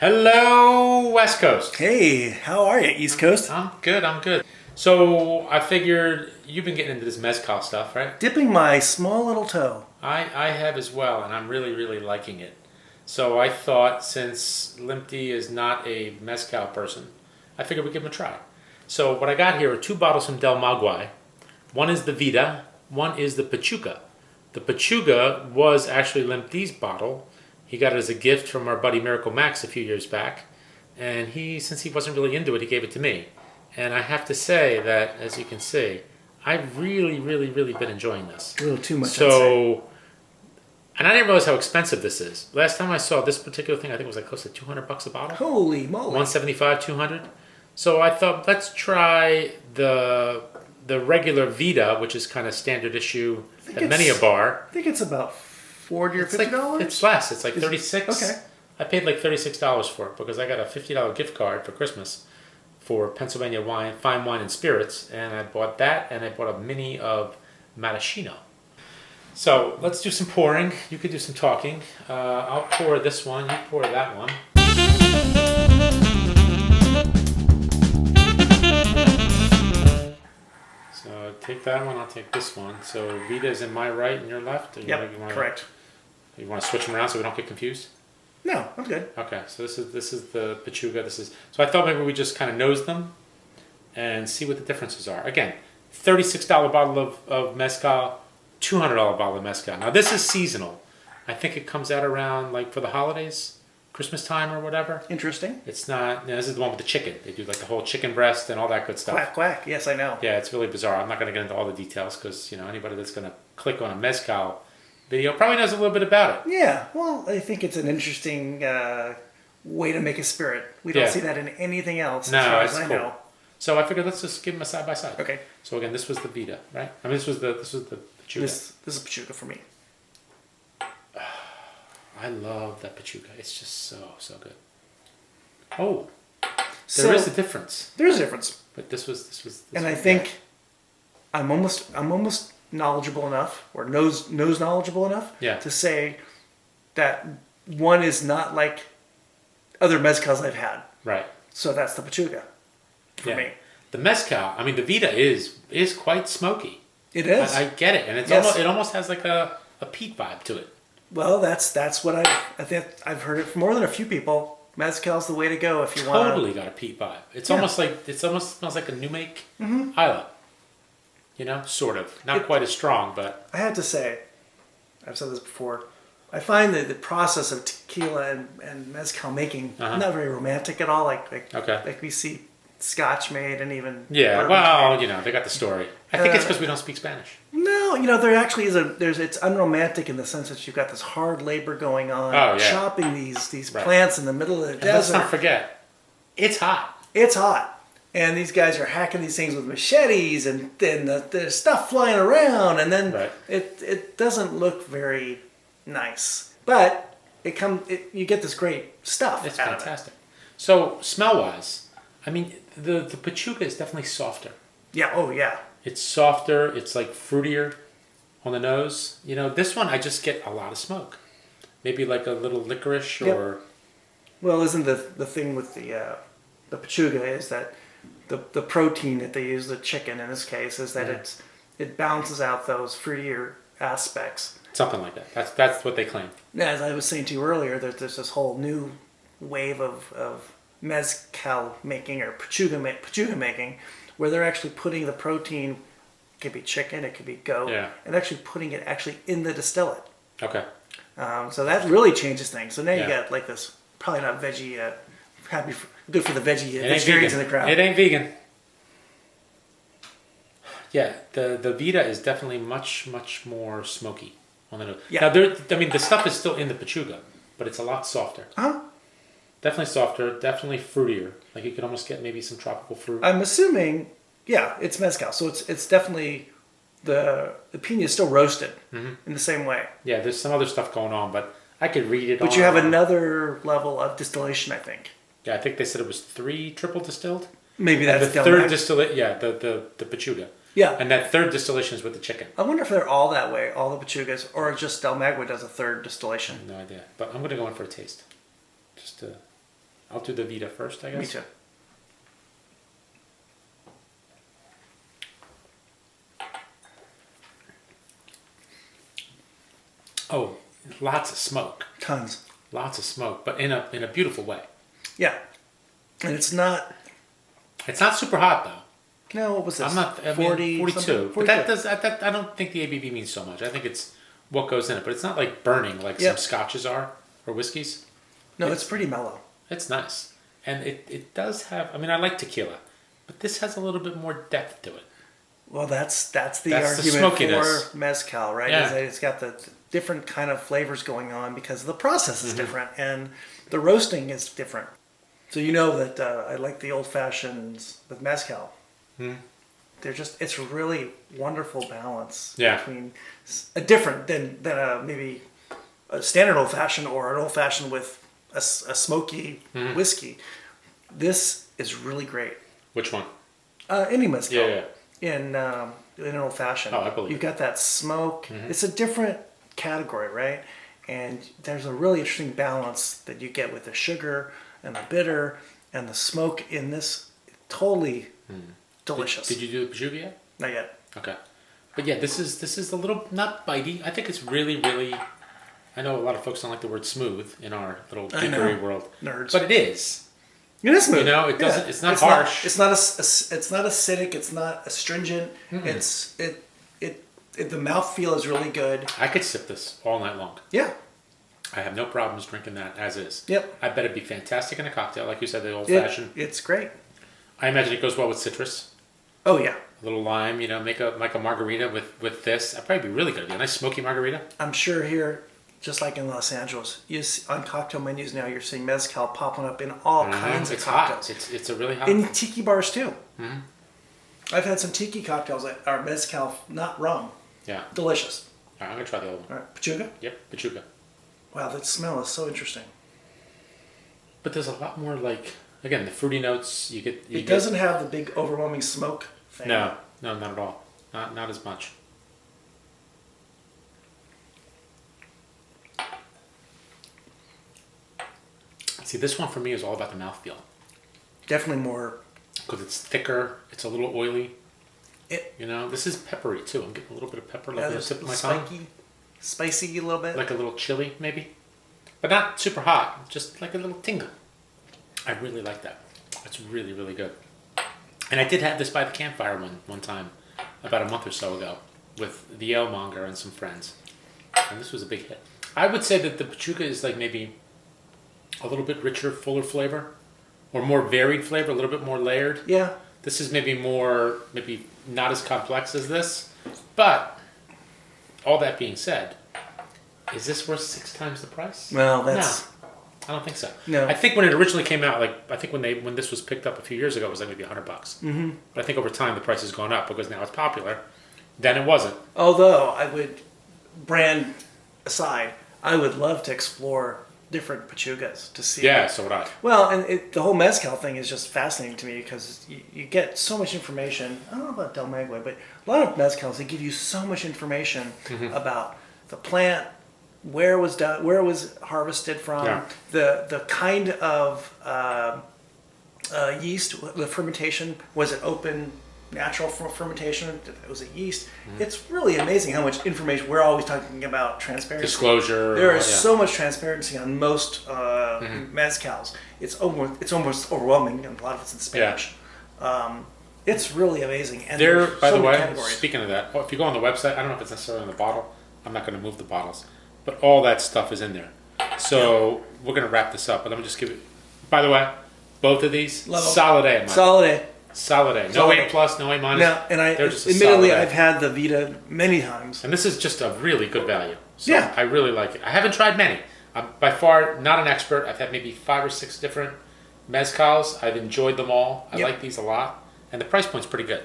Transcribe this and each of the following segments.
Hello, West Coast. Hey, how are you, East Coast? I'm good. So I figured you've been getting into this Mezcal stuff, right? Dipping my small little toe. I have as well, and I'm really liking it. So I thought since Limpty is not a Mezcal person, I figured we'd give him a try. So what I got here are 2 bottles from Del Maguey. One is the Vida, one is the Pechuga. The Pechuga was actually Limpty's bottle. He got it as a gift from our buddy Miracle Max a few years back. And since he wasn't really into it, he gave it to me. And I have to say that, as you can see, I've really been enjoying this. A little too much, So, and I didn't realize how expensive this is. Last time I saw this particular thing, I think it was like close to $200 a bottle. Holy moly. 175, 200. So I thought, let's try the regular Vida, which is kind of standard issue at many a bar. I think it's about $40 or $50. It's less. It's like $36. Okay. I paid like $36 for it because I got a $50 gift card for Christmas for Pennsylvania wine, fine wine and spirits, and I bought that, and I bought a mini of maraschino. So let's do some pouring. You could do some talking. I'll pour this one. You pour that one. So take that one. I'll take this one. So Vida is in my right and your left. Yep, correct. You want to switch them around so we don't get confused? No, I'm good. Okay, so this is the Pechuga. So I thought maybe we just kind of nose them and see what the differences are. Again, $36 bottle of Mezcal, $200 bottle of Mezcal. Now this is seasonal. I think it comes out around like for the holidays, Christmas time or whatever. Interesting. It's not. This is the one with the chicken. They do like the whole chicken breast and all that good stuff. Quack, quack. Yes, I know. Yeah, it's really bizarre. I'm not going to get into all the details because anybody that's going to click on a Mezcal video probably knows a little bit about it. Yeah, well, I think it's an interesting way to make a spirit. We don't see that in anything else, as far as I know. So I figured let's just give them a side by side. Okay. So again, this was the Vida, right? I mean, this was the Pechuga. This is Pechuga for me. I love that Pechuga. It's just so good. Oh, there is a difference. There's a difference. But this was. And I think I'm almost knowledgeable enough, or knows knowledgeable enough, to say that one is not like other mezcals I've had. Right. So that's the Pechuga for me. The Mezcal, I mean, the Vida is quite smoky. It is. I get it, and it almost has like a peat vibe to it. Well, that's what I think I've heard it from more than a few people. Mezcal's the way to go if you want. Totally got a peat vibe. It's almost smells like a new make Isla. Sort of. Not quite as strong, but I have to say, I've said this before. I find that the process of tequila and mezcal making not very romantic at all. Like we see Scotch made and even made. They got the story. I think it's because we don't speak Spanish. No, there actually is it's unromantic in the sense that you've got this hard labor going on, chopping these plants in the middle of the desert. Let's not forget, it's hot. It's hot. And these guys are hacking these things with machetes, and then there's stuff flying around, and then it doesn't look very nice. But you get this great stuff. It's fantastic. So smell-wise, I mean, the Pechuga is definitely softer. Yeah. Oh, yeah. It's softer. It's like fruitier on the nose. This one I just get a lot of smoke. Maybe like a little licorice or. Well, isn't the thing with the Pechuga is that the protein that they use, the chicken in this case, is that it balances out those fruitier aspects. Something like that. That's what they claim. Yeah, as I was saying to you earlier, there's this whole new wave of mezcal making or Pechuga making, where they're actually putting the protein. It could be chicken, it could be goat, and actually putting it in the distillate. Okay. So that really changes things. So now you got like this, probably not veggie. Good for the vegetarians in the crowd. It ain't vegan. Yeah, the Vida is definitely much more smoky on the nose. Yeah. Now the stuff is still in the Pechuga, but it's a lot softer. Definitely softer, definitely fruitier. Like you could almost get maybe some tropical fruit. I'm assuming, it's mezcal, so it's definitely the piña is still roasted in the same way. Yeah, there's some other stuff going on, but I could read it. But you have another level of distillation, I think. Yeah, I think they said it was 3 triple distilled. Maybe that's the third distillation. Yeah, the Pechuga. Yeah. And that third distillation is with the chicken. I wonder if they're all that way, all the Pechugas, or just Del Maguey does a third distillation. No idea. But I'm going to go in for a taste. Just to I'll do the Vita first, I guess. Me too. Oh, lots of smoke. Tons. Lots of smoke, but in a beautiful way. Yeah. And it's not... It's not super hot, though. No, what was this? I'm not... 40, 42. But that does... I don't think the ABV means so much. I think it's what goes in it. But it's not like burning like some scotches are or whiskeys. No, it's pretty mellow. It's nice. And it does have... I mean, I like tequila. But this has a little bit more depth to it. Well, that's the That's the argument smokiness. for Mezcal, right? Yeah. Is that it's got the different kind of flavors going on because the process is different and the roasting is different. So you know that I like the old fashions with Mezcal. They're just, it's really wonderful balance between a different than maybe a standard old fashioned or an old fashioned with a smoky whiskey. This is really great. Which one? Any Mezcal. Yeah. In an old fashioned. Oh, I believe you've got that smoke. It's a different category, right? And there's a really interesting balance that you get with the sugar and the bitter and the smoke in this. Totally delicious. Did you do the Pechuga yet? Not yet. Okay. But yeah, this is a little not bitey. I think it's really, really. I know a lot of folks don't like the word smooth in our little bakery world, nerds, but it is. It is smooth. You know, it doesn't. It's not harsh. It's not acidic. It's not astringent. It's the mouthfeel is really good. I could sip this all night long. Yeah. I have no problems drinking that as is. Yep. I bet it'd be fantastic in a cocktail, like you said, the old fashioned. It's great. I imagine it goes well with citrus. Oh yeah. A little lime, you know, make a margarita with this. That'd probably be really good. A nice smoky margarita. I'm sure here, just like in Los Angeles, on cocktail menus now, you're seeing Mezcal popping up in all kinds of cocktails. Hot. It's a really hot. In tiki bars too. I've had some tiki cocktails that are Mezcal, not rum. Yeah. Delicious. All right, I'm gonna try the other one. All right, Pechuga. Yep, Pechuga. Wow, that smell is so interesting. But there's a lot more like, again, the fruity notes you get. It doesn't have the big overwhelming smoke thing. No, not at all. Not as much. See, this one for me is all about the mouthfeel. Definitely more. Because it's thicker, it's a little oily. You know, this is peppery too. I'm getting a little bit of pepper, like the tip of my tongue. Spicy a little bit. Like a little chili, maybe. But not super hot, just like a little tingle. I really like that. That's really, really good. And I did have this by the campfire one time, about a month or so ago, with the ale monger and some friends. And this was a big hit. I would say that the Pechuga is like maybe a little bit richer, fuller flavor, or more varied flavor, a little bit more layered. Yeah. This is maybe not as complex as this. But, all that being said, is this worth 6 times the price? Well, that's... No, I don't think so. No. I think when it originally came out, I think when this was picked up a few years ago, it was like maybe $100. Mm-hmm. But I think over time the price has gone up because now it's popular. Then it wasn't. Although, I would, brand aside, I would love to explore different Pechugas to see. Yeah, so would I. Well, and the whole Mezcal thing is just fascinating to me because you get so much information. I don't know about Del Maguey, but a lot of Mezcals, they give you so much information about the plant, where it was harvested from, the kind of yeast, the fermentation. Was it open, natural fermentation? It was a yeast. It's really amazing how much information. We're always talking about transparency. Disclosure. There is so much transparency on most mezcals. It's almost overwhelming, and a lot of it's in Spanish. It's really amazing. And There, by so the many way, categories. speaking of that, if you go on the website, I don't know if it's necessarily on the bottle. I'm not going to move the bottles, but all that stuff is in there. So we're going to wrap this up, but let me just give it. By the way, both of these solid A. Solid A. No A plus, no A minus. Now, and They're just admittedly, I've had the Vita many times. And this is just a really good value. So Yeah. I really like it. I haven't tried many. I'm by far not an expert. I've had maybe 5 or 6 different mezcals. I've enjoyed them all. I like these a lot. And the price point's pretty good.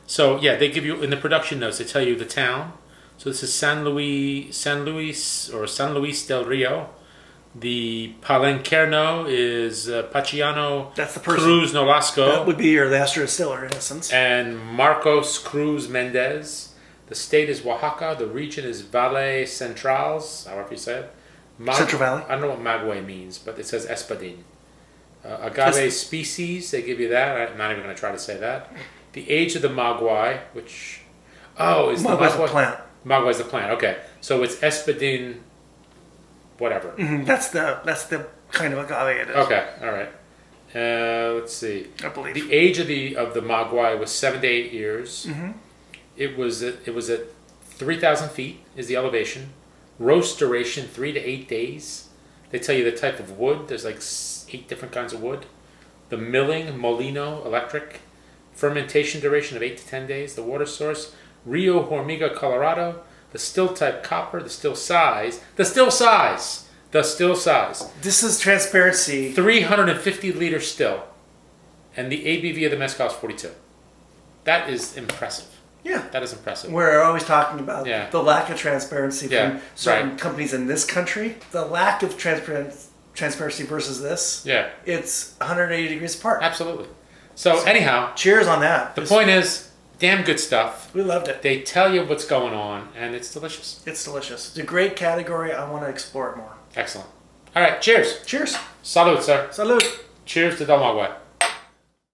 So yeah, they give you, in the production notes, they tell you the town. So this is San Luis del Rio. The Palenquerno is Pachiano That's the person. Cruz Nolasco. That would be your master distiller, in essence. And Marcos Cruz Mendez. The state is Oaxaca. The region is Valle Centrales, however you say it. Central Valley. I don't know what Maguey means, but it says Espadin. Agave species, they give you that. I'm not even going to try to say that. The age of the Maguey, which... Oh, is Maguey's the a plant. Maguey's the plant, okay. So it's Espadin, whatever. Mm-hmm. That's the kind of agave it is. Okay, all right. Let's see. I believe. The age of the Maguey was 7 to 8 years. Mm-hmm. It was at 3,000 feet is the elevation. Roast duration 3 to 8 days. They tell you the type of wood. There's like 8 different kinds of wood. The milling, molino, electric. Fermentation duration of 8 to 10 days. The water source, Rio Hormiga, Colorado. The still type, copper. The still size. The still size. This is transparency. 350 liter still. And the ABV of the Mezcal is 42. That is impressive. Yeah. That is impressive. We're always talking about the lack of transparency from certain companies in this country. The lack of transparency versus this. Yeah. It's 180 degrees apart. Absolutely. So anyhow. Cheers on that. The point is, damn good stuff. We loved it. They tell you what's going on, and it's delicious. It's delicious. It's a great category. I want to explore it more. Excellent. All right. Cheers. Cheers. Salud, sir. Salud. Cheers to Del Maguey.